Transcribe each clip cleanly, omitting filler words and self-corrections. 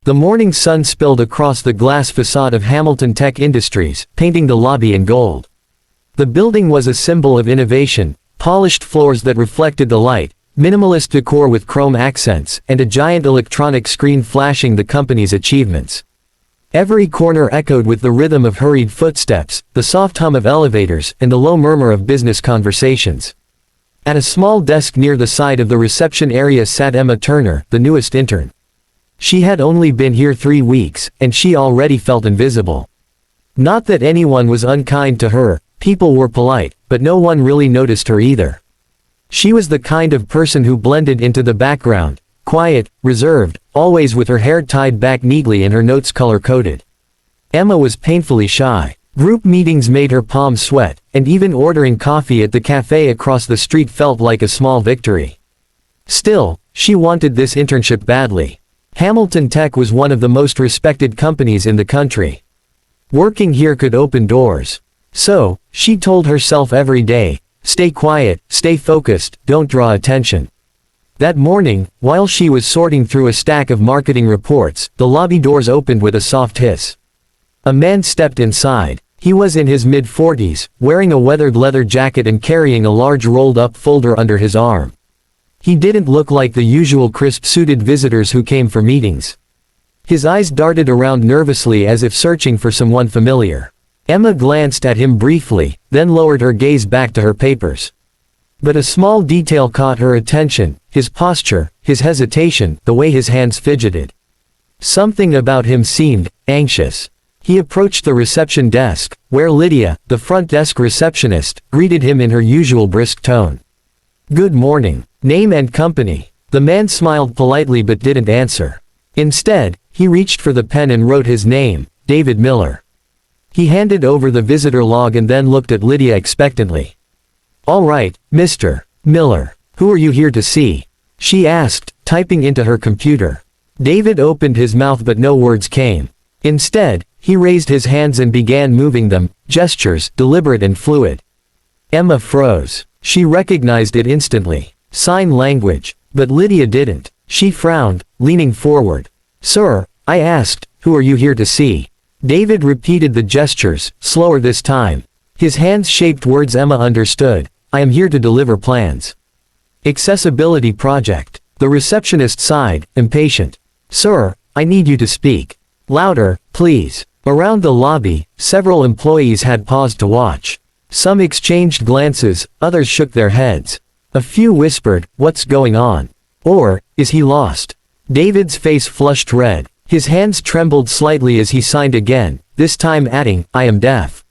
The morning sun spilled across the glass facade of Hamilton Tech Industries, painting the lobby in gold. The building was a symbol of innovation, polished floors that reflected the light, minimalist decor with chrome accents, and a giant electronic screen flashing the company's achievements. Every corner echoed with the rhythm of hurried footsteps, the soft hum of elevators, and the low murmur of business conversations. At a small desk near the side of the reception area sat Emma Turner, the newest intern. She had only been here 3 weeks, and she already felt invisible. Not that anyone was unkind to her, people were polite, but no one really noticed her either. She was the kind of person who blended into the background, quiet, reserved, always with her hair tied back neatly and her notes color-coded. Emma was painfully shy. Group meetings made her palms sweat, and even ordering coffee at the cafe across the street felt like a small victory. Still, she wanted this internship badly. Hamilton Tech was one of the most respected companies in the country. Working here could open doors. So, she told herself every day, stay quiet, stay focused, don't draw attention. That morning, while she was sorting through a stack of marketing reports, the lobby doors opened with a soft hiss. A man stepped inside. He was in his mid-40s, wearing a weathered leather jacket and carrying a large rolled-up folder under his arm. He didn't look like the usual crisp-suited visitors who came for meetings. His eyes darted around nervously as if searching for someone familiar. Emma glanced at him briefly, then lowered her gaze back to her papers. But a small detail caught her attention, his posture, his hesitation, the way his hands fidgeted. Something about him seemed anxious. He approached the reception desk, where Lydia, the front desk receptionist, greeted him in her usual brisk tone. "Good morning. Name and company." The man smiled politely but didn't answer. Instead, he reached for the pen and wrote his name, David Miller. He handed over the visitor log and then looked at Lydia expectantly. "All right, Mr. Miller. Who are you here to see?" she asked, typing into her computer. David opened his mouth but no words came. Instead, he raised his hands and began moving them, gestures, deliberate and fluid. Emma froze. She recognized it instantly. Sign language. But Lydia didn't. She frowned, leaning forward. "Sir, I asked, who are you here to see?" David repeated the gestures, slower this time. His hands shaped words Emma understood. "I am here to deliver plans." "Accessibility project." The receptionist sighed, impatient. "Sir, I need you to speak. Louder, please." Around the lobby, several employees had paused to watch. Some exchanged glances, others shook their heads. A few whispered, "What's going on?" Or, "Is he lost?" David's face flushed red. His hands trembled slightly as he signed again, this time adding, "I am deaf."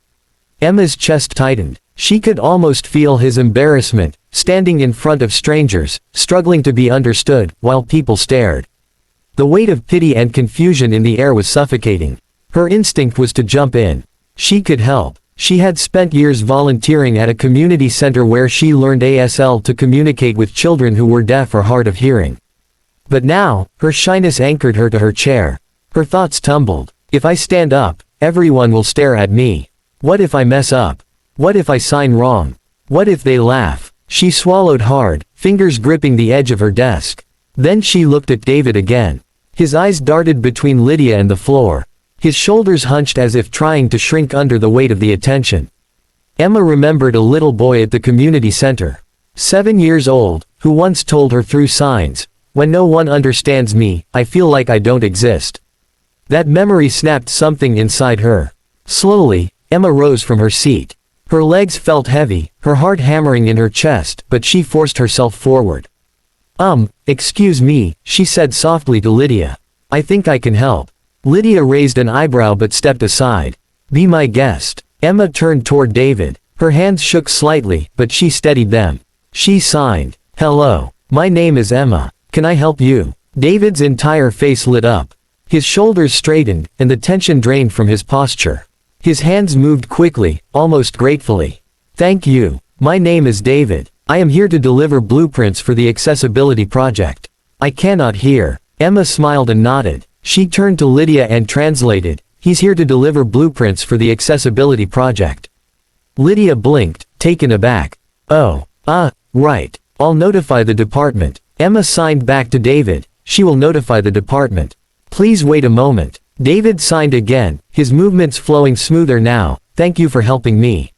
Emma's chest tightened. She could almost feel his embarrassment, standing in front of strangers, struggling to be understood, while people stared. The weight of pity and confusion in the air was suffocating. Her instinct was to jump in. She could help. She had spent years volunteering at a community center where she learned ASL to communicate with children who were deaf or hard of hearing. But now, her shyness anchored her to her chair. Her thoughts tumbled. If I stand up, everyone will stare at me. What if I mess up? What if I sign wrong? What if they laugh? She swallowed hard, fingers gripping the edge of her desk. Then she looked at David again. His eyes darted between Lydia and the floor. His shoulders hunched as if trying to shrink under the weight of the attention. Emma remembered a little boy at the community center. 7 years old, who once told her through signs, "When no one understands me, I feel like I don't exist." That memory snapped something inside her. Slowly, Emma rose from her seat. Her legs felt heavy, her heart hammering in her chest, but she forced herself forward. Excuse me," she said softly to Lydia. "I think I can help." Lydia raised an eyebrow but stepped aside. "Be my guest." Emma turned toward David. Her hands shook slightly, but she steadied them. She signed, "Hello. My name is Emma. Can I help you?" David's entire face lit up. His shoulders straightened, and the tension drained from his posture. His hands moved quickly, almost gratefully. "Thank you. My name is David. I am here to deliver blueprints for the accessibility project." "I cannot hear." Emma smiled and nodded. She turned to Lydia and translated, "He's here to deliver blueprints for the accessibility project." Lydia blinked, taken aback. "Oh, right. I'll notify the department." Emma signed back to David, "She will notify the department. Please wait a moment. David signed again, his movements flowing smoother now. Thank you for helping me.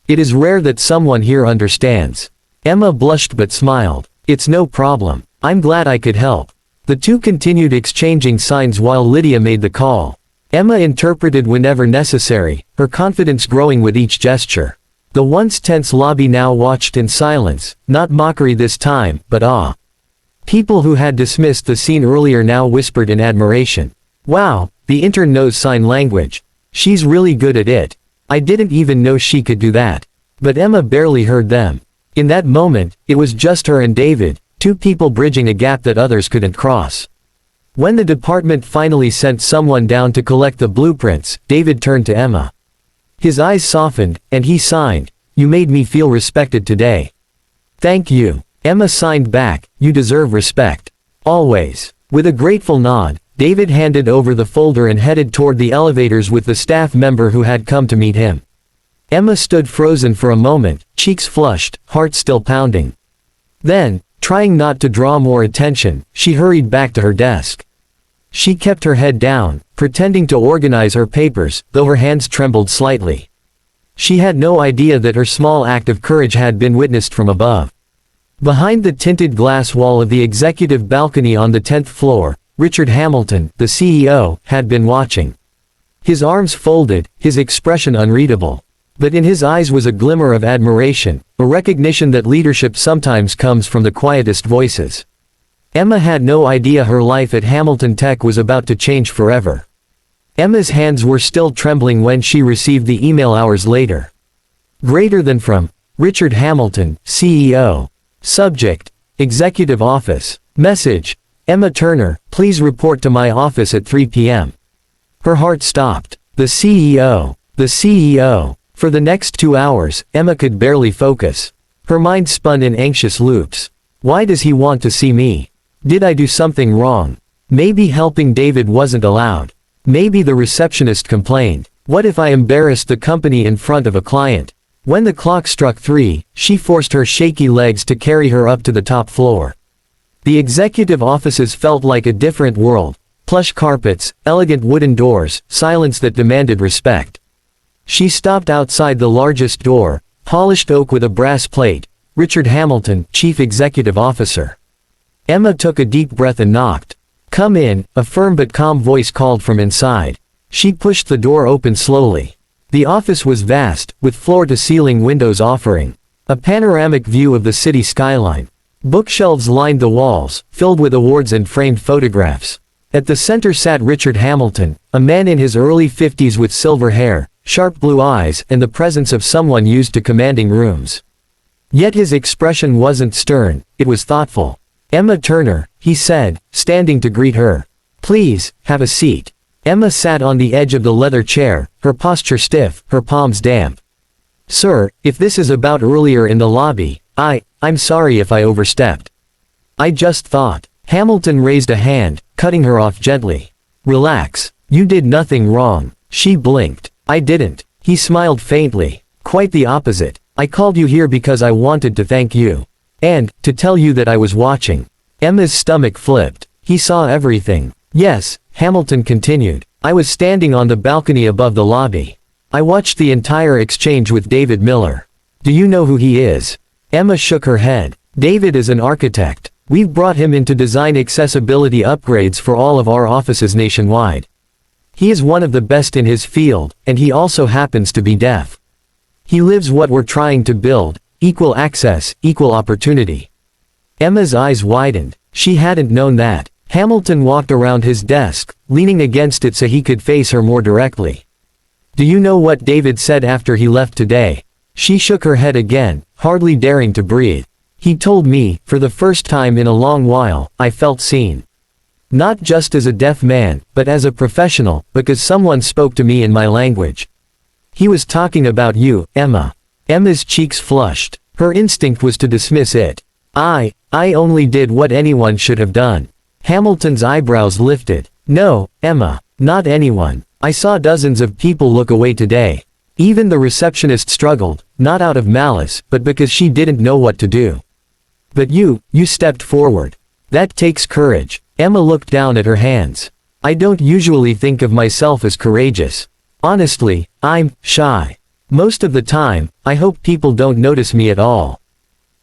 It is rare that someone here understands. Emma blushed but smiled. It's no problem. I'm glad I could help. The two continued exchanging signs while Lydia made the call. Emma interpreted whenever necessary, her confidence growing with each gesture. The once tense lobby now watched in silence, not mockery this time, but awe. People who had dismissed the scene earlier now whispered in admiration. Wow, the intern knows sign language. She's really good at it. I didn't even know she could do that. But Emma barely heard them. In that moment, it was just her and David, two people bridging a gap that others couldn't cross. When the department finally sent someone down to collect the blueprints, David turned to Emma. His eyes softened, and he signed, "You made me feel respected today." "Thank you." Emma signed back, "You deserve respect. Always." With a grateful nod, David handed over the folder and headed toward the elevators with the staff member who had come to meet him. Emma stood frozen for a moment, cheeks flushed, heart still pounding. Then, trying not to draw more attention, she hurried back to her desk. She kept her head down, pretending to organize her papers, though her hands trembled slightly. She had no idea that her small act of courage had been witnessed from above. Behind the tinted glass wall of the executive balcony on the 10th floor, Richard Hamilton, the CEO, had been watching. His arms folded, his expression unreadable. But in his eyes was a glimmer of admiration, a recognition that leadership sometimes comes from the quietest voices. Emma had no idea her life at Hamilton Tech was about to change forever. Emma's hands were still trembling when she received the email hours later. Greater than from Richard Hamilton, CEO. Subject: Executive Office. Message: Emma Turner, please report to my office at 3 p.m. Her heart stopped. The CEO. The CEO. For the next 2 hours, Emma could barely focus. Her mind spun in anxious loops. Why does he want to see me? Did I do something wrong? Maybe helping David wasn't allowed. Maybe the receptionist complained. What if I embarrassed the company in front of a client? When the clock struck 3, she forced her shaky legs to carry her up to the top floor. The executive offices felt like a different world. Plush carpets, elegant wooden doors, silence that demanded respect. She stopped outside the largest door, polished oak with a brass plate, Richard Hamilton, Chief Executive Officer. Emma took a deep breath and knocked. Come in, a firm but calm voice called from inside. She pushed the door open slowly. The office was vast, with floor-to-ceiling windows offering a panoramic view of the city skyline. Bookshelves lined the walls, filled with awards and framed photographs. At the center sat Richard Hamilton, a man in his early 50s with silver hair, sharp blue eyes, and the presence of someone used to commanding rooms. Yet his expression wasn't stern, it was thoughtful. Emma Turner, he said, standing to greet her. Please, have a seat. Emma sat on the edge of the leather chair, her posture stiff, her palms damp. Sir, if this is about earlier in the lobby, I'm sorry if I overstepped. I just thought. Hamilton raised a hand, cutting her off gently. Relax. You did nothing wrong. She blinked. I didn't. He smiled faintly. Quite the opposite. I called you here because I wanted to thank you. And, to tell you that I was watching. Emma's stomach flipped. He saw everything. Yes, Hamilton continued. I was standing on the balcony above the lobby. I watched the entire exchange with David Miller. Do you know who he is? Emma shook her head. David is an architect. We've brought him in to design accessibility upgrades for all of our offices nationwide. He is one of the best in his field, and he also happens to be deaf. He lives what we're trying to build. Equal access, equal opportunity. Emma's eyes widened. She hadn't known that. Hamilton walked around his desk, leaning against it so he could face her more directly. Do you know what David said after he left today? She shook her head again, hardly daring to breathe. He told me, for the first time in a long while, I felt seen. Not just as a deaf man, but as a professional, because someone spoke to me in my language. He was talking about you, Emma. Emma's cheeks flushed. Her instinct was to dismiss it. I only did what anyone should have done. Hamilton's eyebrows lifted. No, Emma, not anyone. I saw dozens of people look away today. Even the receptionist struggled, not out of malice, but because she didn't know what to do. But you stepped forward. That takes courage. Emma looked down at her hands. I don't usually think of myself as courageous. Honestly, I'm shy. Most of the time, I hope people don't notice me at all."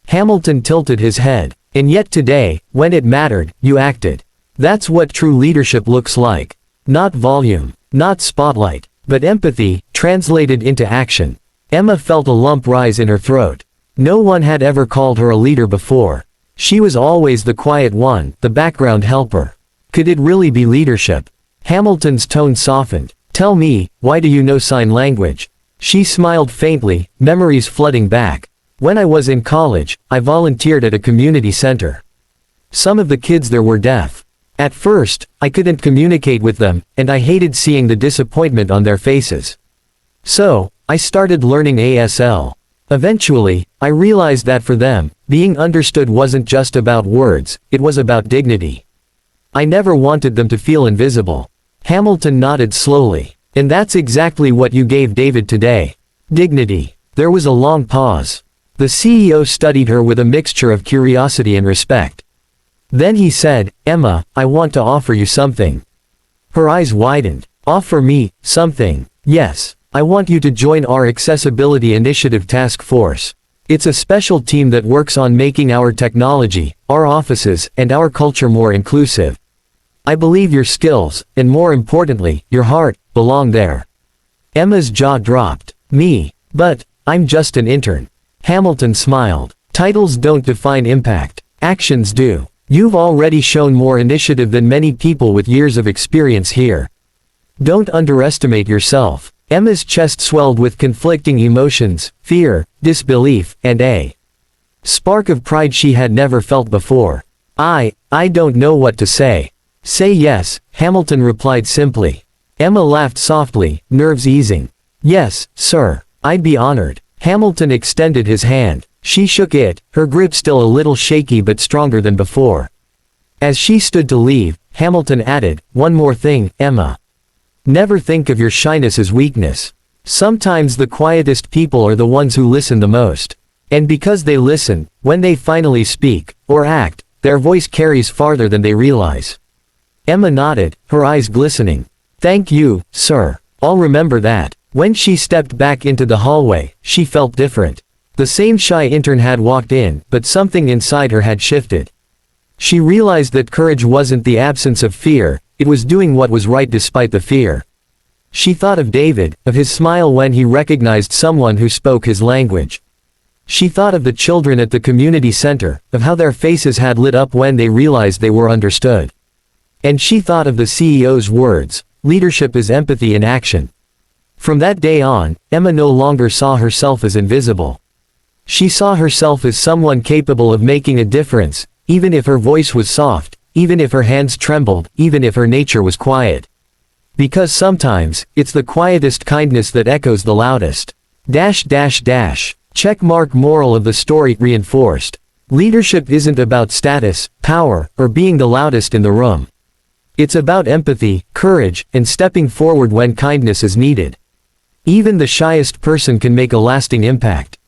Hamilton tilted his head. "And yet today, when it mattered, you acted. That's what true leadership looks like. Not volume, not spotlight, but empathy, translated into action." Emma felt a lump rise in her throat. No one had ever called her a leader before. She was always the quiet one, the background helper. Could it really be leadership? Hamilton's tone softened. "Tell me, why do you know sign language?" She smiled faintly, memories flooding back. "When I was in college, I volunteered at a community center. Some of the kids there were deaf. At first, I couldn't communicate with them, and I hated seeing the disappointment on their faces. So, I started learning ASL. Eventually, I realized that for them, being understood wasn't just about words, it was about dignity. I never wanted them to feel invisible." Hamilton nodded slowly. "And that's exactly what you gave David today. Dignity." There was a long pause. The CEO studied her with a mixture of curiosity and respect. Then he said, "Emma, I want to offer you something." Her eyes widened. "Offer me something?" "Yes. I want you to join our Accessibility Initiative Task Force. It's a special team that works on making our technology, our offices, and our culture more inclusive. I believe your skills, and more importantly, your heart, belong there." Emma's jaw dropped. "Me? But, I'm just an intern." Hamilton smiled. "Titles don't define impact. Actions do. You've already shown more initiative than many people with years of experience here. Don't underestimate yourself." Emma's chest swelled with conflicting emotions, fear, disbelief, and a spark of pride she had never felt before. I don't know what to say." "Say yes," Hamilton replied simply. Emma laughed softly, nerves easing. "Yes, sir. I'd be honored." Hamilton extended his hand. She shook it, her grip still a little shaky but stronger than before. As she stood to leave, Hamilton added, "One more thing, Emma. Never think of your shyness as weakness. Sometimes the quietest people are the ones who listen the most. And because they listen, when they finally speak, or act, their voice carries farther than they realize." Emma nodded, her eyes glistening. "Thank you, sir. I'll remember that." When she stepped back into the hallway, she felt different. The same shy intern had walked in, but something inside her had shifted. She realized that courage wasn't the absence of fear, it was doing what was right despite the fear. She thought of David, of his smile when he recognized someone who spoke his language. She thought of the children at the community center, of how their faces had lit up when they realized they were understood. And she thought of the CEO's words, "Leadership is empathy in action." From that day on, Emma no longer saw herself as invisible. She saw herself as someone capable of making a difference, even if her voice was soft, even if her hands trembled, even if her nature was quiet. Because sometimes, it's the quietest kindness that echoes the loudest. Check mark. Moral of the story reinforced. Leadership isn't about status, power, or being the loudest in the room. It's about empathy, courage, and stepping forward when kindness is needed. Even the shyest person can make a lasting impact.